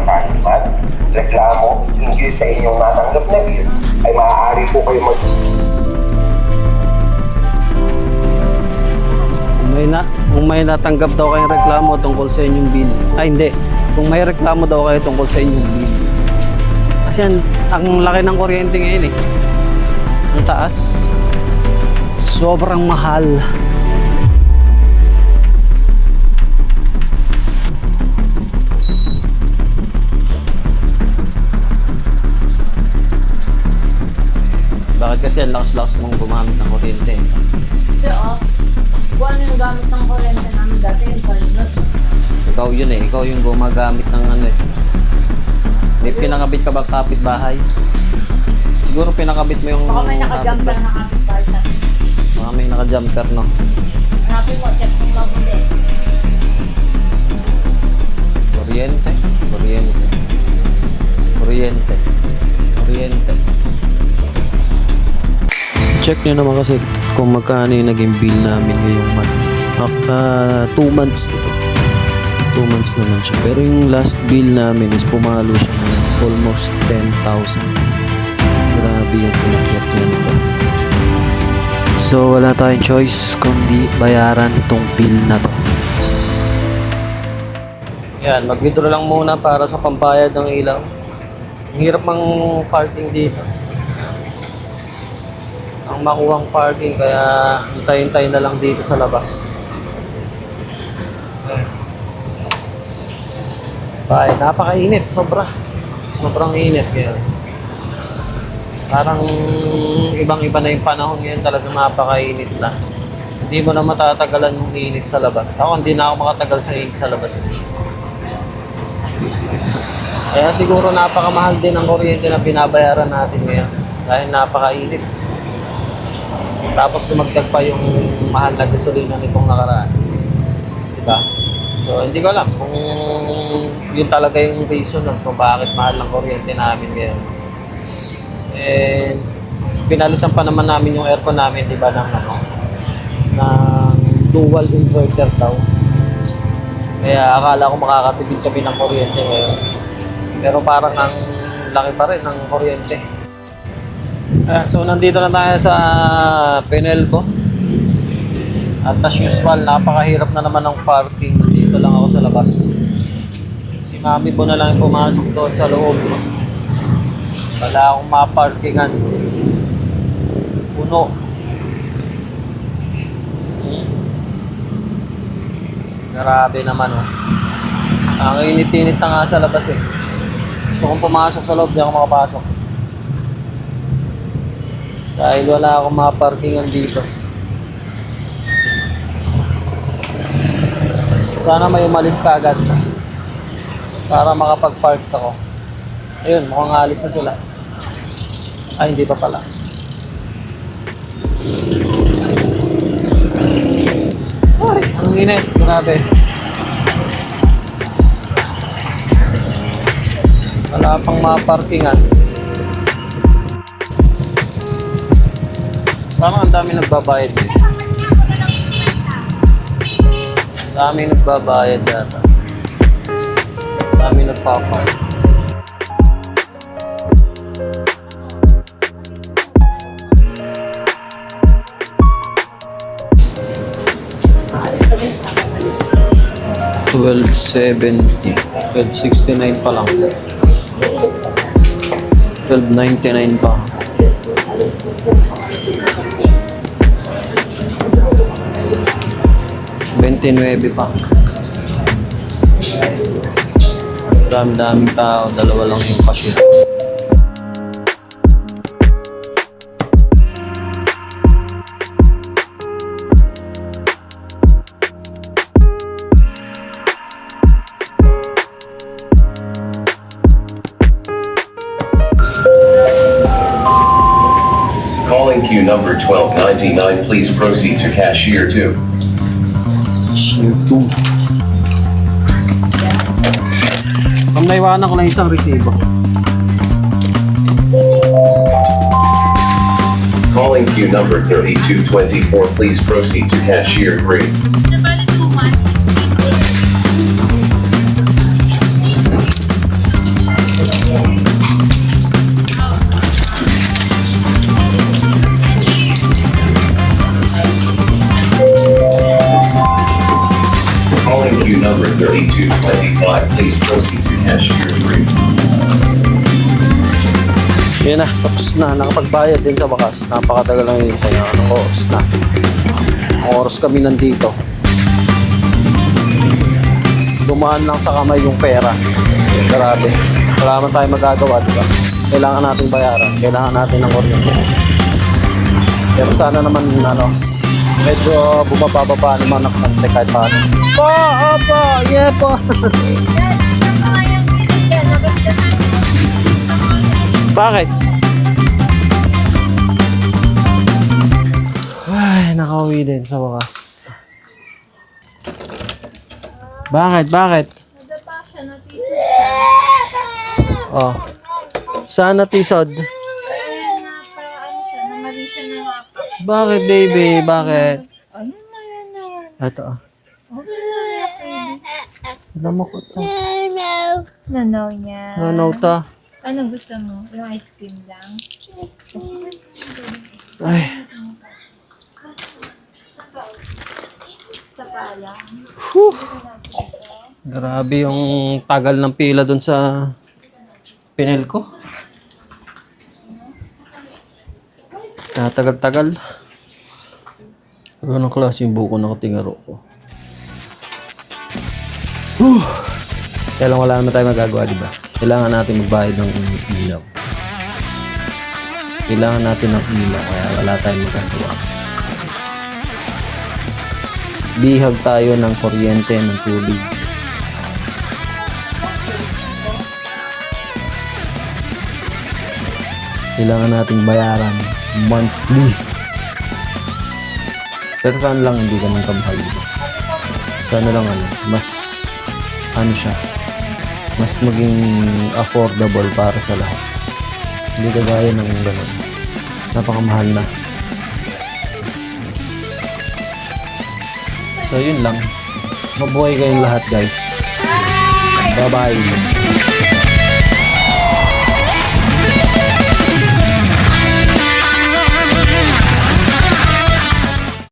katanungan, reklamo, hinggil sa inyong natanggap na bill, ay maaari po kayo Kung may natanggap daw kayong reklamo tungkol sa inyong bill. Ay hindi. Kung may reklamo daw kayo tungkol sa inyong bill. Kasi ang laki ng kuryente ngayon eh. Ang taas. Sobrang mahal. Bakit kasi ang lakas-lakas mong gumamit ng kuryente? Oo. Kung ano yung gamit ng kuryente namin dati, yung palunod. Ikaw yun eh. Ikaw yung gumagamit ng ano eh. May pinakabit ka ba kapitbahay? Siguro pinakabit mo yung... Baka may naka-jumper na kapitbahay sa akin. Baka may naka-jumper, no? Hanapin mo, check kung mabuti. Kuryente. Kuryente. Kuryente. Kuryente. Check nyo naman kasi kung magkano yung naging bill namin ngayong month. 2 months ito. 2 months naman siya. Pero yung last bill namin is pumalo siya ng almost 10,000. Grabe yung pinakyat niya nito. So wala tayong choice kundi bayaran tong bill na to. Yan, mag-withdraw lang muna para sa pambayad ng ilaw. Ang hirap mang parking dito. Ang makuhang parking kaya hintay-hintay na lang dito sa labas. Bye, napakainit, sobrang init kaya. Parang ibang-iba na yung panahon ngayon, talagang napakainit na. Hindi mo na matatagalan yung init sa labas. Ako hindi na ako makatagal sa init sa labas. Kaya siguro napakamahal din ang kuryente na binabayaran natin ngayon dahil napakainit. Tapos dumagdag pa yung mahal na gasolina nitong nakaraan. Diba? So, hindi ko alam kung yun talaga yung reason kung bakit mahal ng kuryente namin ngayon. And pinalitan pa naman namin yung aircon namin, diba, ng dual inverter daw. Kaya akala ko makakatipid kami ng kuryente ngayon. Pero parang ang laki pa rin ng kuryente. So nandito na tayo sa Penelco. At as usual, napakahirap na naman ng parking. Dito lang ako sa labas. Si mami po na lang yung pumasok doon sa loob. Wala akong maparkingan. Puno. Grabe naman oh. Ang init-init na nga sa labas eh. Gusto kong pumasok sa loob, di ako makapasok. Dahil wala akong maparkingan dito. Sana may umalis ka agad para makapag-park ako. Ayun, mukhang alis na sila. Ay, hindi pa pala. Ay, ang init. Grabe. Wala pang maparkingan. Parang ang dami nagbabayad. Ang dami nagbabayad data. Ang dami nagpapark. $12.70. $12.69 pa lang. $12.99 pa. $29 pa. Daming tao, dalawa lang yung cashier. Calling queue number 1299, please proceed to cashier 2. Cashier 2. Naiwanan ko lang isang resibo. Calling queue number 3224, please proceed to cashier 3. queue number 3225. Please proceed to cashier 3. Yan na, tapos na. Nakapagbayad din sa wakas. Napakatagal lang yun. Kaya anong oras na. Ang oras kami nandito. Dumaan lang sa kamay yung pera. Grabe. Wala naman tayo magagawa, di ba? Kailangan natin bayaran. Kailangan natin ng kuryente. Pero sana naman, medyo bumababa naman ang kante kahit paano. Opo! Yeah po! Bakit? Ay, nakauwi din sa wakas. Bakit? Nadapa siya na Oh. Sana tisod? Kaya na parang siya, namali siya na nga. Bakit, baby? Bakit? Ayun na, yun na. Ito. Okay na, Alam mo ko ito. Nanaw niya. Ano ta? Ano gusto mo? Yung ice cream lang? Ay. Sa pala. Grabe yung tagal ng pila dun sa pinel ko. Tagal-tagal. Anong klase yung buko na katingaro ko? Kaya lang wala naman tayo magagawa, di ba? Kailangan natin magbayad ng ilaw. Kailangan natin ng ilaw, kaya wala tayong magagawa. Bihag tayo ng kuryente, ng tubig. Kailangan nating bayaran monthly. Pero saan lang hindi ganun kamahal. Sana lang mas siya, mas maging affordable para sa lahat. Hindi kagaya ng ganun. Napakamahal na. So yun lang. Mabuhay kayong lahat, guys. Bye-bye.